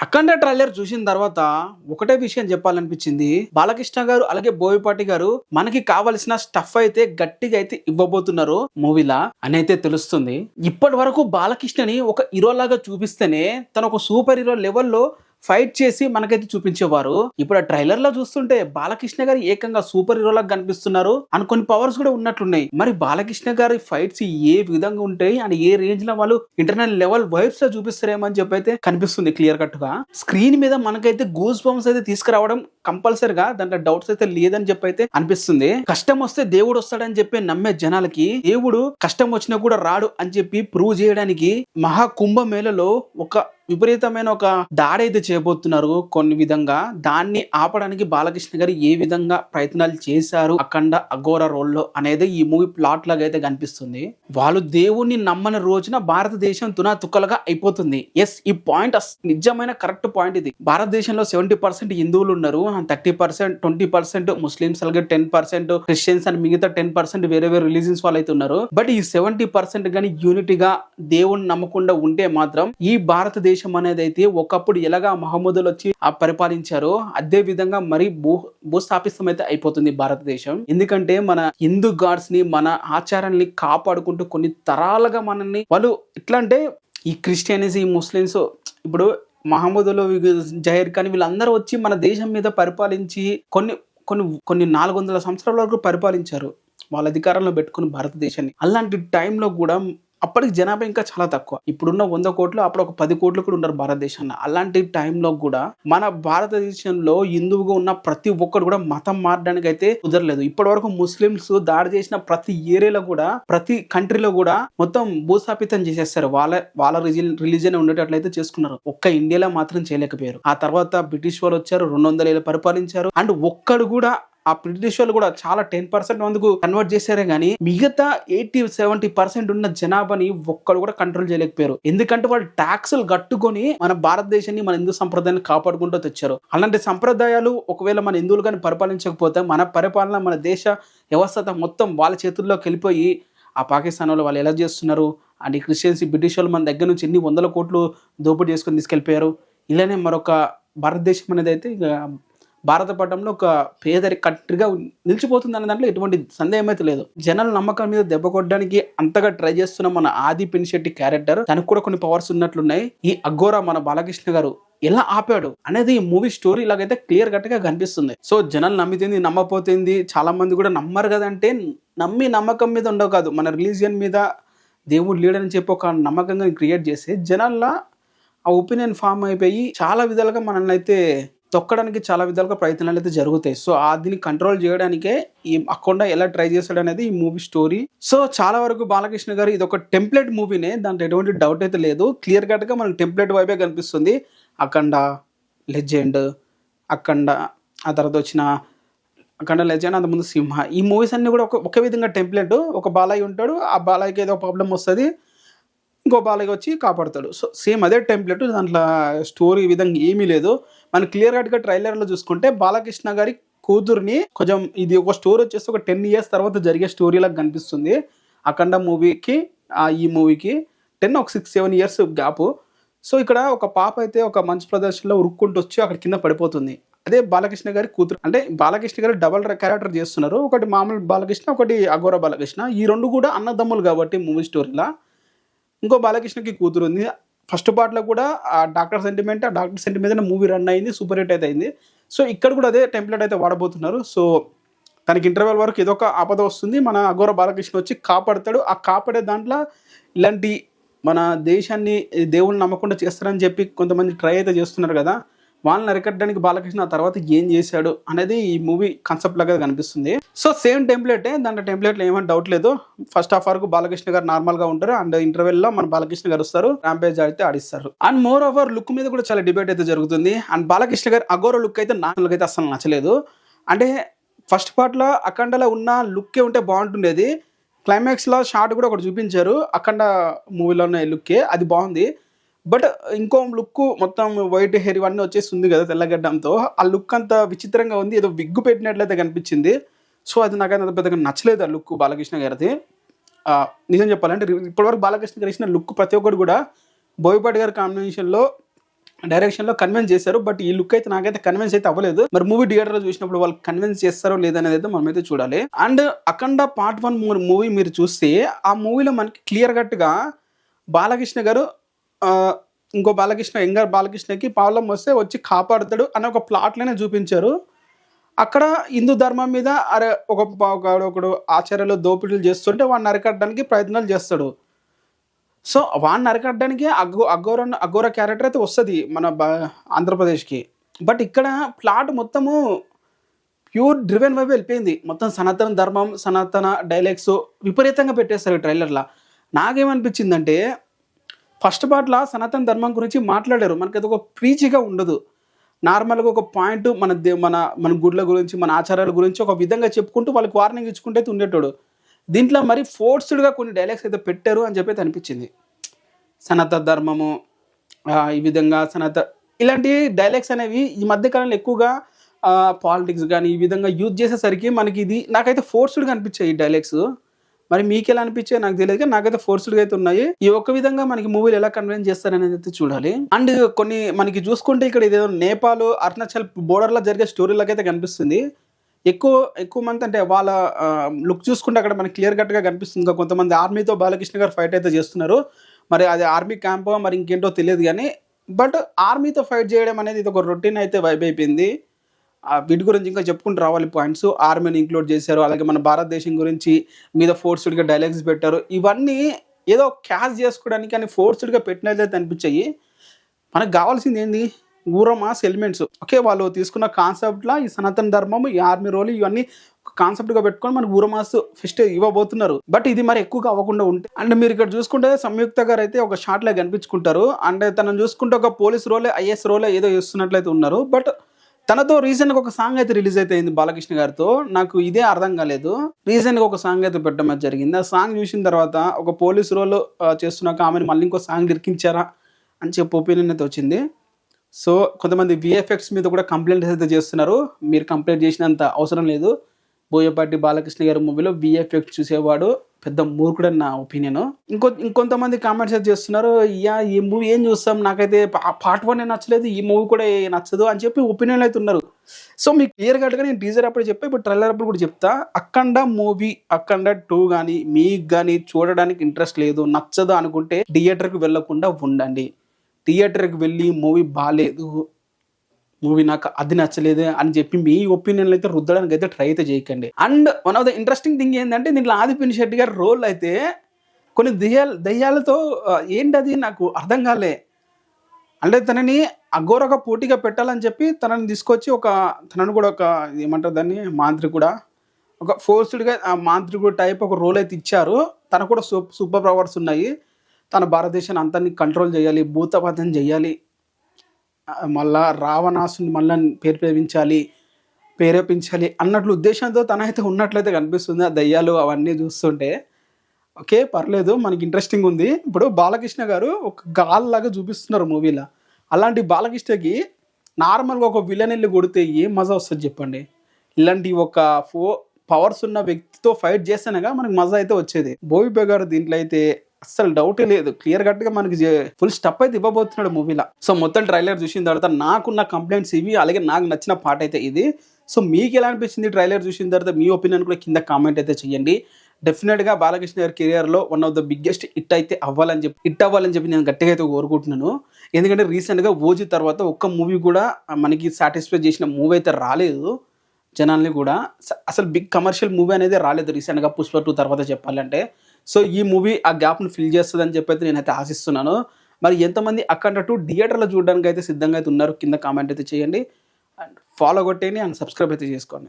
అఖండ trailer చూసిన తర్వాత ఒకటే విషయం చెప్పాలనిపించింది. బాలకృష్ణ గారు అలాగే బోయపాటి గారు మనకి కావలసిన స్టఫ్ అయితే గట్టిగా అయితే ఇవ్వబోతున్నారు మూవీలా అని అయితే తెలుస్తుంది. ఇప్పటి వరకు బాలకృష్ణని ఒక హీరో లాగా చూపిస్తేనే తను ఒక సూపర్ హీరో లెవెల్లో ఫైట్ చేసి మనకైతే చూపించేవారు. ఇప్పుడు ఆ ట్రైలర్ లో చూస్తుంటే బాలకృష్ణ గారు ఏకంగా సూపర్ హీరో లాగా కనిపిస్తున్నారు అని కొన్ని పవర్స్ కూడా ఉన్నట్లున్నాయి. మరి బాలకృష్ణ గారి ఫైట్స్ ఏ విధంగా ఉంటాయి అని ఏ రేంజ్ లో వాళ్ళు ఇంటర్నల్ లెవెల్ వైబ్స్ లో చూపిస్తారేమో అని చెప్పి అయితే కనిపిస్తుంది క్లియర్ కట్ గా. స్క్రీన్ మీద మనకైతే గూస్ బంప్స్ అయితే తీసుకురావడం కంపల్సరిగా, దాంట్లో డౌట్స్ అయితే లేదని చెప్పి అయితే అనిపిస్తుంది. కష్టం వస్తే దేవుడు వస్తాడని చెప్పి నమ్మే జనాలకి దేవుడు కష్టం వచ్చినా కూడా రాడు అని చెప్పి ప్రూవ్ చేయడానికి మహా కుంభమేళలో ఒక విపరీతమైన ఒక దాడి అయితే చేయబోతున్నారు. కొన్ని విధంగా దాన్ని ఆపడానికి బాలకృష్ణ గారు ఏ విధంగా ప్రయత్నాలు చేశారు అఖండ అఘోర రోల్లో అనేది ఈ మూవీ ప్లాట్ లాగా అయితే కనిపిస్తుంది. వాళ్ళు దేవుణ్ణి నమ్మని రోజున భారతదేశం తునాతుక్కలుగా అయిపోతుంది. ఎస్, ఈ పాయింట్ నిజమైన కరెక్ట్ పాయింట్ ఇది. భారతదేశంలో 70% హిందువులు ఉన్నారు, 30% 20% ముస్లిమ్స్, అలాగే 10% క్రిస్టియన్స్ అని మిగతా 10% వేరే వేరే రిలీజియన్స్ వాళ్ళు అయితే ఉన్నారు. బట్ ఈ 70% గానీ యూనిటీగా దేవుణ్ణి నమ్మకుండా ఉంటే మాత్రం ఈ భారతదేశం అనేది అయితే ఒకప్పుడు ఎలాగా మహమ్మదులు వచ్చి పరిపాలించారో అదే విధంగా మరి భూస్థాపితం అయితే అయిపోతుంది భారతదేశం. ఎందుకంటే మన హిందూ గాడ్స్ ని, మన ఆచారాన్ని కాపాడుకుంటూ కొన్ని తరాలుగా మనల్ని వాళ్ళు ఎట్లా అంటే ఈ క్రిస్టియనిజం, ఈ ముస్లిమ్స్, ఇప్పుడు మహమ్మదులు, జహీర్ ఖాన్ వీళ్ళందరూ వచ్చి మన దేశం మీద పరిపాలించి కొన్ని కొన్ని కొన్ని 400 సంవత్సరాల వరకు పరిపాలించారు వాళ్ళ అధికారంలో పెట్టుకుని భారతదేశాన్ని. అలాంటి టైంలో కూడా అప్పటికి జనాభా ఇంకా చాలా తక్కువ. ఇప్పుడున్న 100 కోట్లు అప్పుడు ఒక 10 కోట్లు కూడా ఉన్నారు భారతదేశంలో. అలాంటి టైంలో కూడా మన భారతదేశంలో హిందువుగా ఉన్న ప్రతి ఒక్కరు కూడా మతం మారడానికి అయితే కుదరలేదు. ఇప్పటి వరకు ముస్లిమ్స్ దాడి చేసిన ప్రతి ఏరియాలో కూడా, ప్రతి కంట్రీలో కూడా మొత్తం భూస్థాపితం చేసేస్తారు. వాళ్ళ రిలీజియన్ ఉండేటట్లయితే చేసుకున్నారు. ఒక్క ఇండియాలో మాత్రం చేయలేకపోయారు. ఆ తర్వాత బ్రిటిష్ వాళ్ళు వచ్చారు, 200 ఏళ్ళు పరిపాలించారు. అండ్ ఒక్కడు కూడా ఆ బ్రిటిష్ వాళ్ళు కూడా చాలా 10% మందికి కన్వర్ట్ చేశారే గానీ మిగతా 80-70% ఉన్న జనాభాని ఒక్కడు కూడా కంట్రోల్ చేయలేకపోయారు. ఎందుకంటే వాళ్ళు ట్యాక్సులు కట్టుకొని మన భారతదేశాన్ని, మన హిందూ సంప్రదాయాన్ని కాపాడుకుంటూ తెచ్చారు. అలాంటి సంప్రదాయాలు ఒకవేళ మన హిందువులు కానీ పరిపాలించకపోతే మన పరిపాలన, మన దేశ వ్యవస్థ మొత్తం వాళ్ళ చేతుల్లోకి వెళ్ళిపోయి ఆ పాకిస్తాన్ వాళ్ళు ఎలా చేస్తున్నారు అండ్ క్రిస్టియన్స్, బ్రిటిష్ వాళ్ళు మన దగ్గర నుంచి ఎన్ని 100 కోట్లు దోపిడీ చేసుకొని తీసుకెళ్ళిపోయారు. ఇలానే మరొక భారతదేశం అనేది అయితే భారత పటంలో ఒక పేదరి కంట్రీగా నిలిచిపోతుంది అనే దాంట్లో ఎటువంటి సందేహం అయితే లేదు. జనాల నమ్మకం మీద దెబ్బ కొట్టడానికి అంతగా ట్రై చేస్తున్న మన ఆది పినిశెట్టి క్యారెక్టర్, తనకు కూడా కొన్ని పవర్స్ ఉన్నట్లున్నాయి. ఈ అఘోర మన బాలకృష్ణ గారు ఎలా ఆపాడు అనేది ఈ మూవీ స్టోరీ ఇలాగైతే క్లియర్ కట్ గా కనిపిస్తుంది. సో జనాలు నమ్మితుంది, నమ్మపోతుంది, చాలా మంది కూడా నమ్మరు కదంటే నమ్మి నమ్మకం మీద ఉండవు కాదు, మన రిలీజియన్ మీద దేవుడు లీడర్ అని చెప్పి ఒక నమ్మకంగా క్రియేట్ చేసి జనాల్లో ఆ ఒపీనియన్ ఫామ్ అయిపోయి చాలా విధాలుగా మనల్ని అయితే తొక్కడానికి చాలా విధాలుగా ప్రయత్నాలు అయితే జరుగుతాయి. సో దీన్ని కంట్రోల్ చేయడానికే ఈ అఖండ ఎలా ట్రై చేస్తాడు అనేది ఈ మూవీ స్టోరీ. సో చాలా వరకు బాలకృష్ణ గారు ఇది ఒక టెంప్లెట్ మూవీనే, దాంట్లో ఎటువంటి డౌట్ అయితే లేదు. క్లియర్ కట్ గా మనకు టెంప్లెట్ వైపే కనిపిస్తుంది. అఖండ, లెజెండ్, అఖండ, ఆ తర్వాత వచ్చిన అఖండ, లెజెండ్, అంతకుముందు సింహ, ఈ మూవీస్ అన్ని కూడా ఒకే విధంగా టెంప్లెట్. ఒక బాలయ్య ఉంటాడు, ఆ బాలయ్యకి ఏదో ప్రాబ్లం వస్తుంది, ఇంకో బాలయ్య వచ్చి కాపాడుతాడు. సో సేమ్ అదే టెంప్లెట్, దాంట్లో స్టోరీ ఈ విధంగా ఏమీ లేదు. మనం క్లియర్ కట్గా ట్రైలర్లో చూసుకుంటే బాలకృష్ణ గారి కూతుర్ని కొంచెం ఇది ఒక స్టోరీ వచ్చేసి ఒక 10 years తర్వాత జరిగే స్టోరీ లాగా కనిపిస్తుంది. అఖండ మూవీకి ఈ మూవీకి 10 ఒక 6-7 years గ్యాప్. సో ఇక్కడ ఒక పాప అయితే ఒక మంచి ప్రదర్శనలో ఉరుక్కుంటూ వచ్చి అక్కడ కింద పడిపోతుంది. అదే బాలకృష్ణ గారి కూతురు. అంటే బాలకృష్ణ గారు డబల్ క్యారెక్టర్ చేస్తున్నారు. ఒకటి మామూలు బాలకృష్ణ, ఒకటి అఘోర బాలకృష్ణ. ఈ రెండు కూడా అన్నదమ్ములు కాబట్టి మూవీ స్టోరీలా. ఇంకో బాలకృష్ణకి కూతురు ఉంది. ఫస్ట్ పార్ట్లో కూడా ఆ డాక్టర్ సెంటిమెంట్ మీద మూవీ రన్ అయింది, సూపర్ హిట్ అయితే అయింది. సో ఇక్కడ కూడా అదే టెంప్లెట్ అయితే వాడబోతున్నారు. సో తనకి ఇంటర్వెల్ వరకు ఏదో ఒక ఆపద వస్తుంది, మన అఘోర బాలకృష్ణ వచ్చి కాపాడతాడు. ఆ కాపాడే దాంట్లో ఇలాంటి మన దేశాన్ని దేవుని నమ్మకుండా చేస్తారని చెప్పి కొంతమంది ట్రై అయితే చేస్తున్నారు కదా, వాళ్ళని అరికట్టడానికి బాలకృష్ణ ఆ తర్వాత ఏం చేశాడు అనేది ఈ మూవీ కాన్సెప్ట్ లాగా కనిపిస్తుంది. సో సేమ్ టెంప్లెటే, దాంట్లో టెంప్లెట్లో ఏమైనా డౌట్ లేదు. ఫస్ట్ హాఫ్ వరకు బాలకృష్ణ గారు నార్మల్ గా ఉంటారు, అండ్ ఇంటర్వెల్ లో మన బాలకృష్ణ గారు వస్తారు, ర్యాంపేజ్ అయితే ఆడిస్తారు. అండ్ మోర్ ఓవర్ లుక్ మీద కూడా చాలా డిబేట్ అయితే జరుగుతుంది. అండ్ బాలకృష్ణ గారు అఘోర లుక్ అయితే నాకైతే అసలు నచ్చలేదు. అంటే ఫస్ట్ పార్ట్ లో అఖండలో ఉన్న లుక్కే ఉంటే బాగుంటుండేది. క్లైమాక్స్ లో షార్ట్ కూడా ఒకటి చూపించారు అఖండ మూవీలో ఉన్న లుక్కే, అది బాగుంది. బట్ ఇంకో లుక్ మొత్తం వైట్ హెయిర్ ఇవన్నీ వచ్చేసి ఉంది కదా తెల్లగడ్డంతో, ఆ లుక్ అంత విచిత్రంగా ఉంది, ఏదో విగ్గు పెట్టినట్లయితే కనిపించింది. సో అది నాకు అంత పెద్దగా నచ్చలేదు ఆ లుక్ బాలకృష్ణ గారిది. నిజం చెప్పాలంటే ఇప్పటివరకు బాలకృష్ణ గారు ఇచ్చిన లుక్ ప్రతి ఒక్కరు కూడా బోయపాటి గారి కాంబినేషన్లో డైరెక్షన్ లో కన్విన్స్ చేశారు. బట్ ఈ లుక్ అయితే నాకైతే కన్విన్స్ అయితే అవ్వలేదు. మరి మూవీ థియేటర్ లో చూసినప్పుడు వాళ్ళు కన్విన్స్ చేస్తారో లేదనేది అయితే మనమైతే చూడాలి. అండ్ అఖండ పార్ట్ 1 మూవీ మీరు చూస్తే ఆ మూవీలో మనకి క్లియర్ కట్ గా బాలకృష్ణ గారు ఇంకో బాలకృష్ణ యంగర్ బాలకృష్ణకి ప్రాబ్లం వస్తే వచ్చి కాపాడుతాడు అనే ఒక ప్లాట్ లోనే చూపించారు. అక్కడ హిందూ ధర్మం మీద అరే ఒకడు ఆచార్యలో దోపిడీలు చేస్తుంటే వాడిని అరికట్టడానికి ప్రయత్నాలు చేస్తాడు. సో వాడిని అరికట్టడానికి అఘోర క్యారెక్టర్ అయితే వస్తుంది మన ఆంధ్రప్రదేశ్కి. బట్ ఇక్కడ ప్లాట్ మొత్తము ప్యూర్ డ్రివెన్ వైపు వెళ్ళిపోయింది. మొత్తం సనాతన ధర్మం, సనాతన డైలాగ్స్ విపరీతంగా పెట్టేస్తారు ట్రైలర్లో. నాకేమనిపించిందంటే ఫస్ట్ పార్ట్లో సనాతన ధర్మం గురించి మాట్లాడారు, మనకి అది ఒక ప్రీచిగా ఉండదు. నార్మల్గా ఒక పాయింట్ మన గుడ్ల గురించి, మన ఆచారాల గురించి ఒక విధంగా చెప్పుకుంటూ వాళ్ళకి వార్నింగ్ ఇచ్చుకుంటే అయితే ఉండేటోడు. దీంట్లో మరి ఫోర్స్డ్గా కొన్ని డైలాగ్స్ అయితే పెట్టారు అని చెప్పి అనిపించింది. సనాతన ధర్మము ఈ విధంగా ఇలాంటి డైలాగ్స్ అనేవి ఈ మధ్యకాలంలో ఎక్కువగా పాలిటిక్స్ కానీ ఈ విధంగా యూజ్ చేసేసరికి మనకి ఇది నాకైతే ఫోర్స్డ్గా అనిపించాయి ఈ డైలాగ్స్. మరి మీకు ఎలా అనిపించాయి నాకు తెలియదు, కానీ నాకైతే ఫోర్స్డ్గా అయితే ఉన్నాయి. ఈ ఒక్క విధంగా మనకి మూవీలు ఎలా కన్విన్స్ చేస్తారనేది అయితే చూడాలి. అండ్ కొన్ని మనకి చూసుకుంటే ఇక్కడ ఇదేదో నేపాల్ అరుణాచల్ బోర్డర్లో జరిగే స్టోరీలకైతే కనిపిస్తుంది. ఎక్కువ మంది అంటే వాళ్ళ లుక్ చూసుకుంటే అక్కడ మనకి క్లియర్ కట్గా కనిపిస్తుంది. ఇంకా కొంతమంది ఆర్మీతో బాలకృష్ణ గారు ఫైట్ అయితే చేస్తున్నారు. మరి అది ఆర్మీ క్యాంపో మరి ఇంకేంటో తెలియదు కానీ, బట్ ఆర్మీతో ఫైట్ చేయడం అనేది ఇది ఒక రొటీన్ అయితే వైబ్ అయిపోయింది. వీటి గురించి ఇంకా చెప్పుకుంటూ రావాలి పాయింట్స్. ఆర్మీని ఇంక్లూడ్ చేశారు, అలాగే మన భారతదేశం గురించి మీద ఫోర్స్డ్గా డైలాగ్స్ పెట్టారు. ఇవన్నీ ఏదో క్యాష్ చేసుకోవడానికి కానీ ఫోర్స్డ్గా పెట్టినట్లయితే అనిపించాయి. మనకు కావాల్సింది ఏంది, ఊరమాస్ ఎలిమెంట్స్. ఓకే, వాళ్ళు తీసుకున్న కాన్సెప్ట్లా ఈ సనాతన ధర్మము, ఈ ఆర్మీ రోల్ ఇవన్నీ కాన్సెప్ట్గా పెట్టుకొని మనకు ఊరమాస్ ఫెస్ట్ ఇవ్వబోతున్నారు. బట్ ఇది మరి ఎక్కువగా అవ్వకుండా ఉంటే. అండ్ మీరు ఇక్కడ చూసుకుంటే సంయుక్త గారు అయితే ఒక షార్ట్లో కనిపించుకుంటారు. అండ్ తనను చూసుకుంటే ఒక పోలీస్ రోలే, ఐఏఎస్ రోలే ఏదో చేస్తున్నట్లయితే ఉన్నారు. బట్ తనతో రీసెంట్గా ఒక సాంగ్ అయితే రిలీజ్ అయితే అయింది బాలకృష్ణ గారితో. నాకు ఇదే అర్థం కాలేదు. రీసెంట్గా ఒక సాంగ్ అయితే పెట్టడం జరిగింది. ఆ సాంగ్ చూసిన తర్వాత ఒక పోలీస్ రోల్ చేస్తున్నాక ఆమెను మళ్ళీ ఇంకో సాంగ్ ఇరికించారా అని చెప్పి ఒపీనియన్ అయితే వచ్చింది. సో కొంతమంది విఎఫ్ఎక్స్ మీద కూడా కంప్లైంట్స్ అయితే చేస్తున్నారు. మీరు కంప్లైంట్ చేసినంత అవసరం లేదు. బోయపాటి బాలకృష్ణ గారి మూవీలో విఎఫ్ఎక్స్ చూసేవాడు పెద్ద మూర్ఖుడు అని నా ఒపీనియన్. ఇంకొంతమంది కామెంట్స్ అయితే చేస్తున్నారు, ఈ మూవీ ఏం చూస్తాం, నాకైతే పార్ట్ 1 నచ్చలేదు, ఈ మూవీ కూడా నచ్చదు అని చెప్పి ఒపీనియన్ అయితే ఉన్నారు. సో మీకు క్లియర్ కట్గా నేను టీజర్ అప్పుడు చెప్పా, ఇప్పుడు ట్రైలర్ అప్పుడు కూడా చెప్తా. అఖండ మూవీ, అఖండ 2 కానీ మీకు కానీ చూడడానికి ఇంట్రెస్ట్ లేదు, నచ్చదు అనుకుంటే థియేటర్కి వెళ్ళకుండా ఉండండి. థియేటర్కి వెళ్ళి మూవీ బాగాలేదు, మూవీ నాకు అది నచ్చలేదు అని చెప్పి మీ ఒపీనియన్లు అయితే రుద్దడానికి అయితే ట్రై అయితే చేయకండి. And one of the interesting thing ఏంటంటే దీంట్లో ఆదిపిని శెట్టి గారి రోల్ అయితే కొన్ని దయ్యాలతో ఏంటది నాకు అర్థం కాలే. అంటే తనని అఘోరగా పోటీగా పెట్టాలని చెప్పి తనని తీసుకొచ్చి తనను కూడా ఒక ఏమంటారు దాన్ని మాంత్రికుడా, ఒక ఫోర్స్డ్గా మాంత్రికుడు టైప్ ఒక రోల్ అయితే ఇచ్చారు. తనకు కూడా సూపర్ పవర్స్ ఉన్నాయి. తన భారతదేశాన్ని అంతని కంట్రోల్ చేయాలి, భూతపాతం చేయాలి, మళ్ళా రావణాసుని మళ్ళీ ప్రేరేపించాలి అన్నట్లు ఉద్దేశంతో తనైతే ఉన్నట్లయితే కనిపిస్తుంది ఆ దయ్యాలు అవన్నీ చూస్తుంటే. ఓకే, పర్లేదు, మనకి ఇంట్రెస్టింగ్ ఉంది. ఇప్పుడు బాలకృష్ణ గారు ఒక గాల్ లాగా చూపిస్తున్నారు మూవీలో. అలాంటి బాలకృష్ణకి నార్మల్గా ఒక విలన్ వెళ్ళి కొడితే ఏం మజా వస్తుంది చెప్పండి. ఇలాంటి ఒక పవర్స్ ఉన్న వ్యక్తితో ఫైట్ చేస్తేనగా మనకి మజా అయితే వచ్చేది. బోయిపే గారు దీంట్లో అయితే అస్సలు డౌటే లేదు, క్లియర్ కట్గా మనకి ఫుల్ స్టప్ అయితే ఇవ్వబోతున్నాడు మూవీలో. సో మొత్తం ట్రైలర్ చూసిన తర్వాత నాకున్న కంప్లైంట్స్ ఇవి, అలాగే నాకు నచ్చిన పాట అయితే ఇది. సో మీకు ఎలా అనిపించింది ట్రైలర్ చూసిన తర్వాత మీ ఒపీనియన్ కూడా కింద కామెంట్ అయితే చేయండి. డెఫినెట్గా బాలకృష్ణ గారి కెరియర్లో one of the biggest hit అయితే అవ్వాలని చెప్పి నేను గట్టిగా అయితే కోరుకుంటున్నాను. ఎందుకంటే రీసెంట్గా ఓజీ తర్వాత ఒక్క మూవీ కూడా మనకి సాటిస్ఫై చేసిన మూవీ అయితే రాలేదు జనాల్ని కూడా. అసలు బిగ్ కమర్షియల్ మూవీ అనేది రాలేదు రీసెంట్గా పుష్ప 2 తర్వాత చెప్పాలంటే. సో ఈ మూవీ ఆ గ్యాప్ను ఫిల్ చేస్తుందని చెప్పి అయితే నేనైతే ఆశిస్తున్నాను. మరి ఎంతమంది అఖండ 2 థియేటర్లో చూడడానికి అయితే సిద్ధంగా అయితే ఉన్నారు కింద కామెంట్ అయితే చేయండి. అండ్ ఫాలో కొట్టేయండి అండ్ సబ్స్క్రైబ్ అయితే చేసుకోండి.